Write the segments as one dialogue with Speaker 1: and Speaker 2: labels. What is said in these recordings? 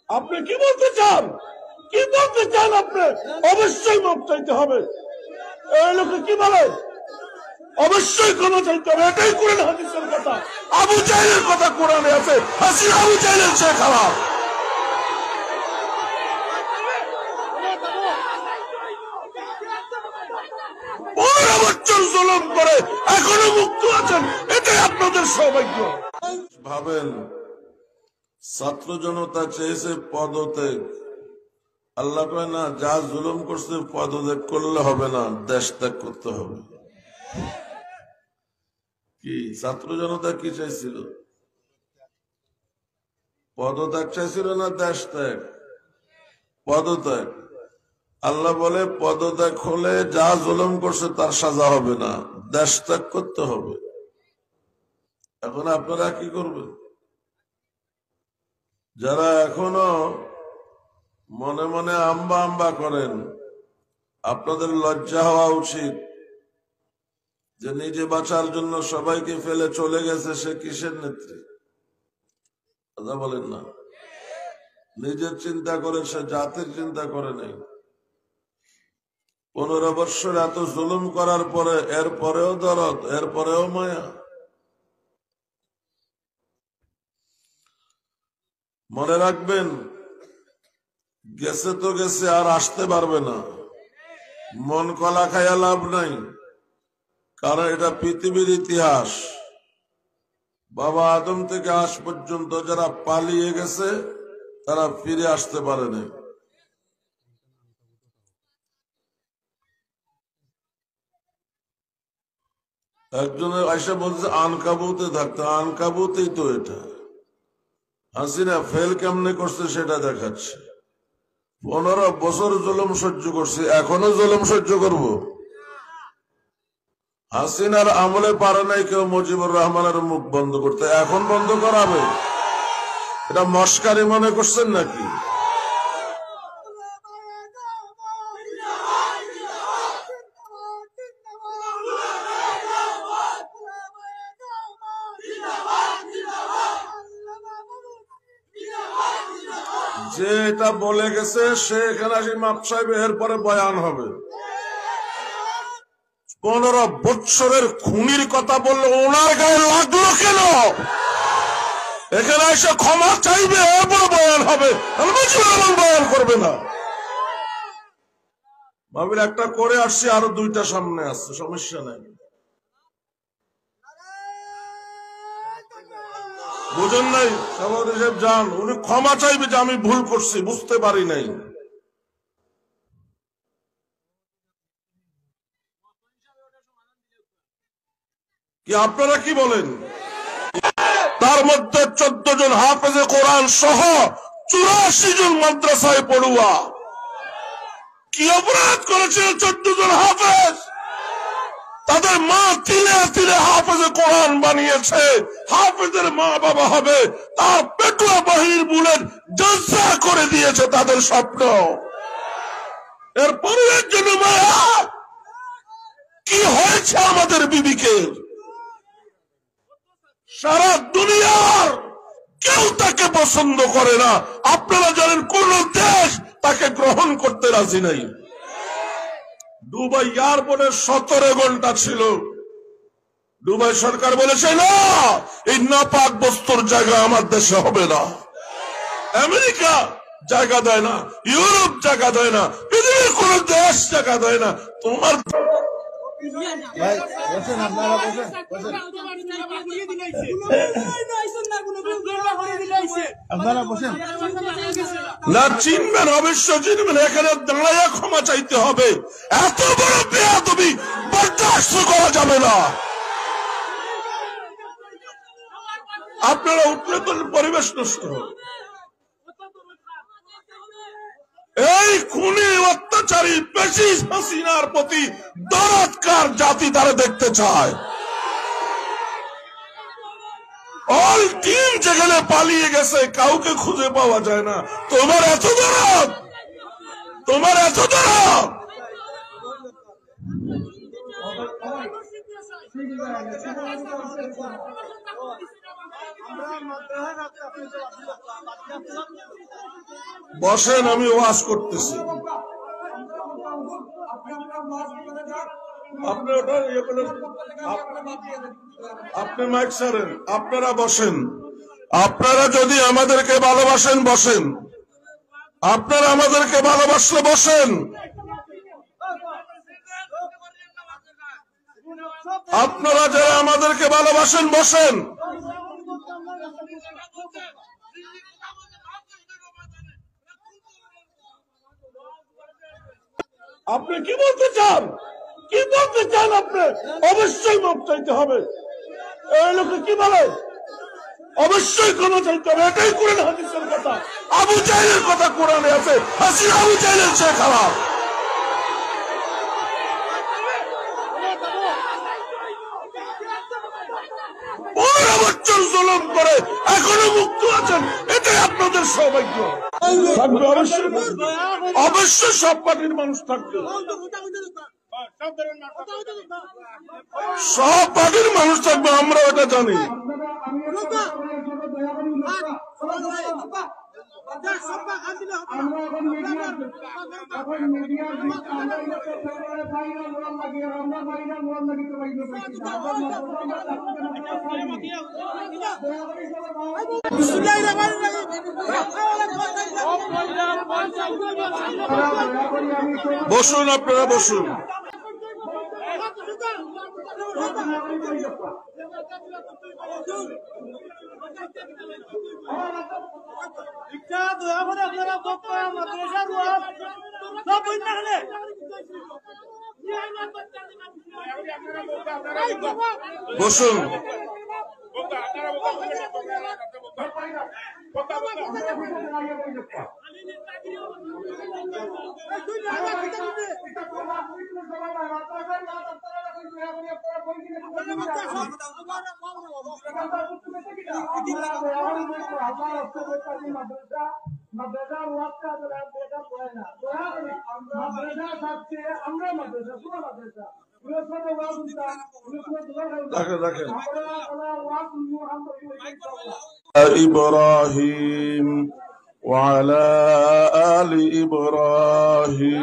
Speaker 1: আপনি কি বলতে চান? কি বলতে চান আপনি? অবশ্যই মাপ চাইতে হবে। এই লোকে কি বলে? অবশ্যই ক্ষমা চাইতে হবে। এটাই কোরআন হাদিসের কথা। আবু জাহেলের কথা কোরআনে আছে। হাসিনা আবু জাহেলের চেয়ে খারাপ। জুলুম করে এখনো মুক্ত আছেন, এটাই আপনাদের সৌভাগ্য। ভাবেন, ছাত্র জনতা চেয়েছে পদত্যাগ, আল্লাহ কয় না, যা জুলুম করছে পদত্যাগ করলে হবে না, দেশ ত্যাগ করতে হবে। কি ছাত্র জনতা কি চাইছিল? পদত্যাগ চাইছিল না দেশ ত্যাগ? পদত্যাগ। আল্লাহ বলে পদত্যাগ হলে যা জুলুম করছে তার সাজা হবে না, দেশ ত্যাগ করতে হবে। এখন আপনারা কি করবেন? যারা এখনো মনে মনে আম্বা আম্বা করেন, আপনাদের লজ্জা হওয়া উচিত যে নিজে বাঁচার জন্য সবাইকে ফেলে চলে গেছে সে কিসের নেত্রী? কথা বলেন না। নিজের চিন্তা করে, সে জাতির চিন্তা করে নাই। 15 বৎসর এত জুলুম করার পরে এরপরেও দরদ, এরপরেও মায়া। মনে রাখবেন, গেছে তো গেছে, আর আসতে পারবে না। মন কলা খাইয়া লাভ নাই, কারণ এটা পৃথিবীর ইতিহাস। বাবা আদম থেকে আজ পর্যন্ত যারা পালিয়ে গেছে তারা ফিরে আসতে পারেনি। একজনের আয়সা বলছে আনকাবুতে থাকতে, আনকাবুতেই তো এটা। হাসিনা ফেল কেমনে করছে সেটা দেখাচ্ছে। 15 বছর জুলুম সহ্য করছে, এখনো জুলুম সহ্য করব? হাসিনার আমলে পারে নাই কেউ মুজিবুর রহমানের মুখ বন্ধ করতে, এখন বন্ধ করাবে? এটা মস্কারি মনে করছেন নাকি? যে এটা বলে গেছে সে এখানে আসি মাপ চাইবে, এরপরে বয়ান হবে। 15 বৎসরের খুনির কথা বললে ওনার গায়ে লাগলো কেন? এখানে এসে ক্ষমা চাইবে, এরপর বয়ান হবে, বয়ান করবে না। ভাবির একটা করে আসছি, আরো 2টা সামনে আসছে, সমস্যা নাই। বুঝেন নাই? সভাপতি সাহেব যান, উনি ক্ষমা চাইবে যে আমি ভুল করছি, বুঝতে পারি নাই। কি আপনারা কি বলেন? তার মধ্যে 14 জন হাফেজে কোরআন সহ 84 জন মাদ্রাসায় পড়ুয়া। কি অপরাধ করেছিল 14 জন হাফেজ? তাদের মা তিলে তিলে হাফেজে কোরআন বানিয়েছে, হাফেজের মা বাবা হবে, তার পেটুয়া বাহিনীর বুলেট জলসা করে দিয়েছে তাদের স্বপ্ন। এরপরে একজন মায়া কি হয়েছে আমাদের বিবিকে? সারা দুনিয়ার কেউ তাকে পছন্দ করে না। আপনারা জানেন কোন দেশ তাকে গ্রহণ করতে রাজি নাই। দুবাই এয়ারপোর্টে 17 ঘন্টা ছিল। দুবাই সরকার বলেছে না, এই নাপাক বস্তুর জায়গা আমার দেশে হবে না। আমেরিকা জায়গা দেয় না, ইউরোপ জায়গা দেয় না, পৃথিবীর কোন দেশ জায়গা দেয় না। তোমার না চিনবেন, অবশ্য চিনবেন। এখানে দাঁড়াইয়া ক্ষমা চাইতে হবে। এত বড় বেয়াদবি বরদাস্ত করা যাবে না। আপনারা উঠলে তো পরিবেশ নষ্ট হবে। এই খুনি অত্যাচারী ফ্যাসিস্ট হাসিনার প্রতি দরদকার জাতি তারা দেখতে চায়। অল টিম যেখানে পালিয়ে গেছে, কাউকে খুঁজে পাওয়া যায় না। তোমার এত দরদ, তোমার এত দরদ। বসেন, আমি ওয়াজ করতেছি। আপনি ওটা ইয়ে করেন, আপনি মাইক ছাড়েন, আপনারা বসেন। আপনারা যদি আমাদেরকে ভালোবাসেন বসেন, আপনারা আমাদেরকে ভালোবাসলে বসেন, আপনারা যারা আমাদেরকে ভালোবাসেন বসেন। আপনি কি বলতে চান? কি বলতে চান আপনি? অবশ্যই মাপ চাইতে হবে। এই লোকে কি বলে? অবশ্যই ক্ষমা চাইতে হবে, এটাই কোরআন হাদিসের কথা। আবু জাহেলের কথা কোরআনে আছে, হাসিনা আবু জাহেলের চেয়ে খারাপ। বছর জুলুম করে এখনো মুক্ত আছেন, এটাই আপনাদের সৌভাগ্য। থাকবে অবশ্যই, অবশ্যই সব পার্টির মানুষ থাকবে, সব পার্টির মানুষ থাকবে, আমরা ওটা জানি। বসুন, আপনারা বসুন। বসুন। إبراهيم وعلى آل إبراهيم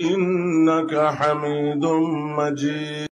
Speaker 1: إنك حميد مجيد.